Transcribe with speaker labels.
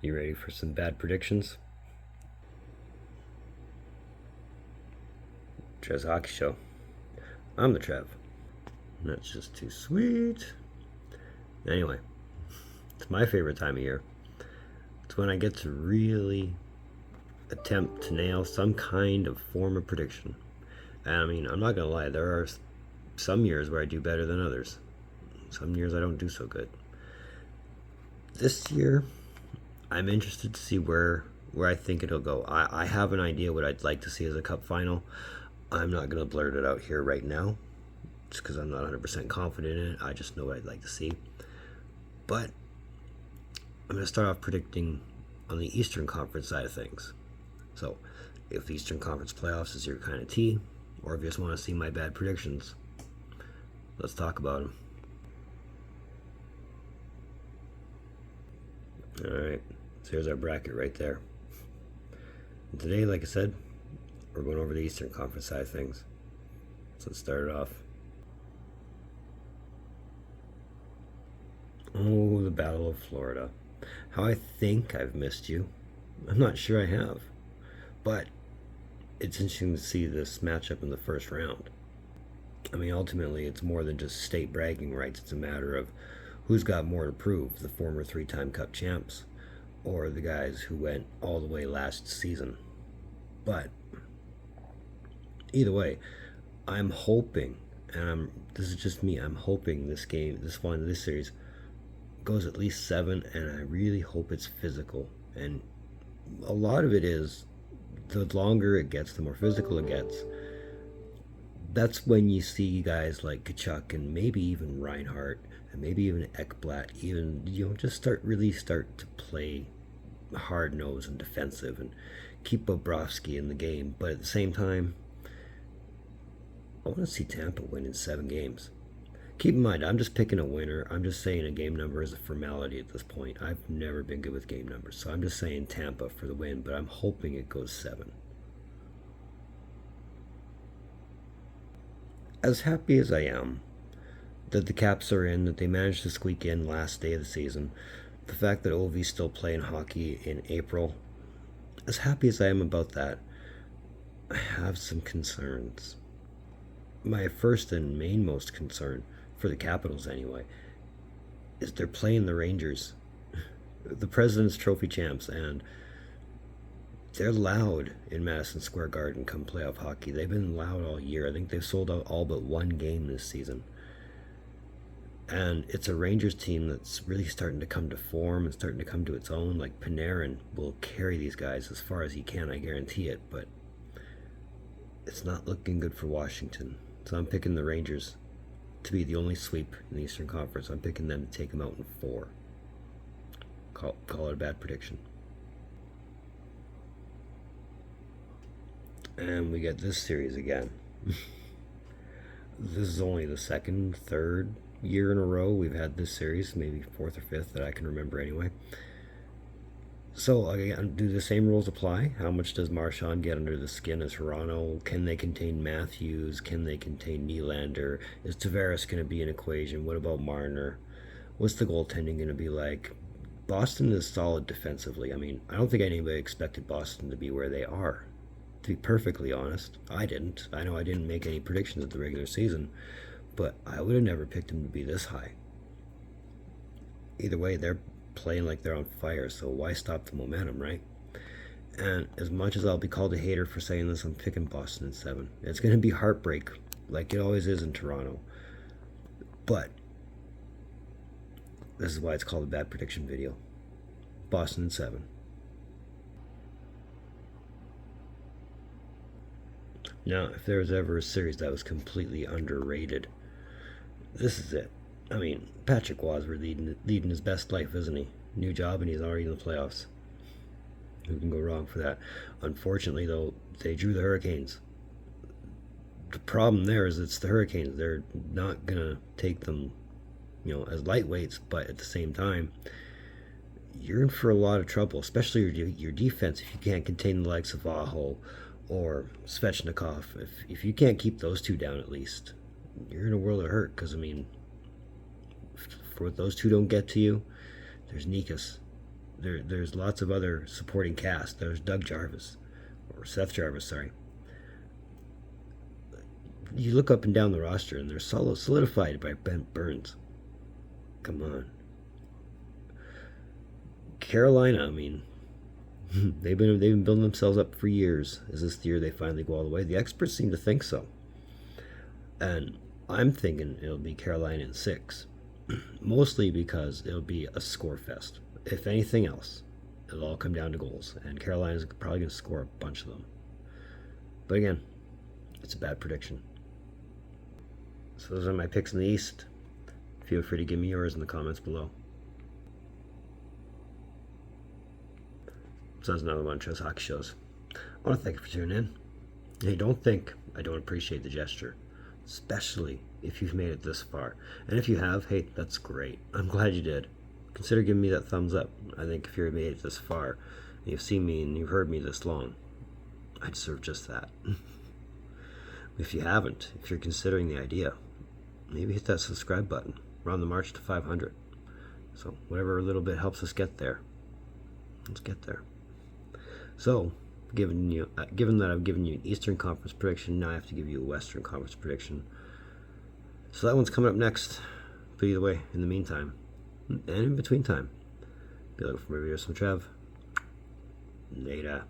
Speaker 1: You ready for some bad predictions? Trev's Hockey Show. I'm the Trev. That's just too sweet. Anyway, it's my favorite time of year. It's when I get to really attempt to nail some kind of form of prediction. And I mean, I'm not gonna lie, there are some years where I do better than others. Some years I don't do so good. This year, I'm interested to see where I think it'll go. I have an idea what I'd like to see as a cup final. I'm not going to blurt it out here right now, just because I'm not 100% confident in it. I just know what I'd like to see. But I'm going to start off predicting on the Eastern Conference side of things. So, if the Eastern Conference Playoffs is your kind of tea, or if you just want to see my bad predictions, let's talk about them. Alright, so here's our bracket right there. And today, like I said, we're going over the Eastern Conference side of things. So let's start it off. Oh, the Battle of Florida. How I think I've missed you. I'm not sure I have. But it's interesting to see this matchup in the first round. I mean, ultimately, it's more than just state bragging rights. It's a matter of who's got more to prove, the former three-time Cup champs or the guys who went all the way last season. But either way, I'm hoping, and this is just me, I'm hoping this series goes at least 7, and I really hope it's physical. And a lot of it is, the longer it gets, the more physical it gets. That's when you see guys like Kachuk and maybe even Reinhardt and maybe even Ekblad even just start to play hard nosed and defensive and keep Bobrovsky in the game. But at the same time, I want to see Tampa win in 7 games. Keep in mind, I'm just picking a winner. I'm just saying a game number is a formality at this point. I've never been good with game numbers, so I'm just saying Tampa for the win, but I'm hoping it goes 7. As happy as I am that the Caps are in, that they managed to squeak in last day of the season, the fact that Ovi's still playing hockey in April, as happy as I am about that, I have some concerns. My first and mainmost concern, for the Capitals anyway, is they're playing the Rangers, the President's Trophy champs, and they're loud in Madison Square Garden come playoff hockey. They've been loud all year. I think they've sold out all but 1 game this season. And it's a Rangers team that's really starting to come to form and starting to come to its own. Like, Panarin will carry these guys as far as he can, I guarantee it. But it's not looking good for Washington. So I'm picking the Rangers to be the only sweep in the Eastern Conference. I'm picking them to take them out in 4. Call it a bad prediction. And we get this series again. This is only the second, third year in a row we've had this series, maybe 4th or 5th that I can remember anyway. So again, do the same rules apply? How much does Marchand get under the skin as Toronto? Can they contain Matthews? Can they contain Nylander? Is Tavares going to be an equation? What about Marner? What's the goaltending going to be like? Boston is solid defensively. I mean, I don't think anybody expected Boston to be where they are. To be perfectly honest, I didn't. I know I didn't make any predictions at the regular season, but I would have never picked them to be this high. Either way, they're playing like they're on fire, so why stop the momentum, right? And as much as I'll be called a hater for saying this, I'm picking Boston in 7. It's going to be heartbreak, like it always is in Toronto. But this is why it's called a bad prediction video. Boston in 7. Now, if there was ever a series that was completely underrated, this is it. I mean, Patrick Waugh leading his best life, isn't he? New job, and he's already in the playoffs. Who can go wrong for that? Unfortunately, though, they drew the Hurricanes. The problem there is it's the Hurricanes. They're not going to take them, as lightweights, but at the same time, you're in for a lot of trouble, especially your defense if you can't contain the likes of Aho or Svechnikov. If you can't keep those two down at least, you're in a world of hurt, because, I mean, for what those two don't get to you, there's Nikas. there's lots of other supporting cast. There's Doug Jarvis, or Seth Jarvis, sorry. You look up and down the roster, and they're solidified by Ben Burns. Come on. Carolina, I mean, they've been building themselves up for years. Is this the year they finally go all the way? The experts seem to think so, and I'm thinking it'll be Carolina in 6, mostly because it'll be a score fest. If anything else, it'll all come down to goals, and Carolina's probably going to score a bunch of them. But again, it's a bad prediction. So those are my picks in the East. Feel free to give me yours in the comments below. So that's another one of Trev's Hockey Shows. I want to thank you for tuning in. Hey, don't think I don't appreciate the gesture, especially if you've made it this far. And if you have, hey, that's great. I'm glad you did. Consider giving me that thumbs up. I think if you've made it this far, and you've seen me and you've heard me this long, I deserve just that. If you haven't, if you're considering the idea, maybe hit that subscribe button. We're on the march to 500. So whatever little bit helps us get there, let's get there. So, given that I've given you an Eastern Conference prediction, now I have to give you a Western Conference prediction. So that one's coming up next. But either way, in the meantime, and in between time, be looking for my videos from Trev. Later.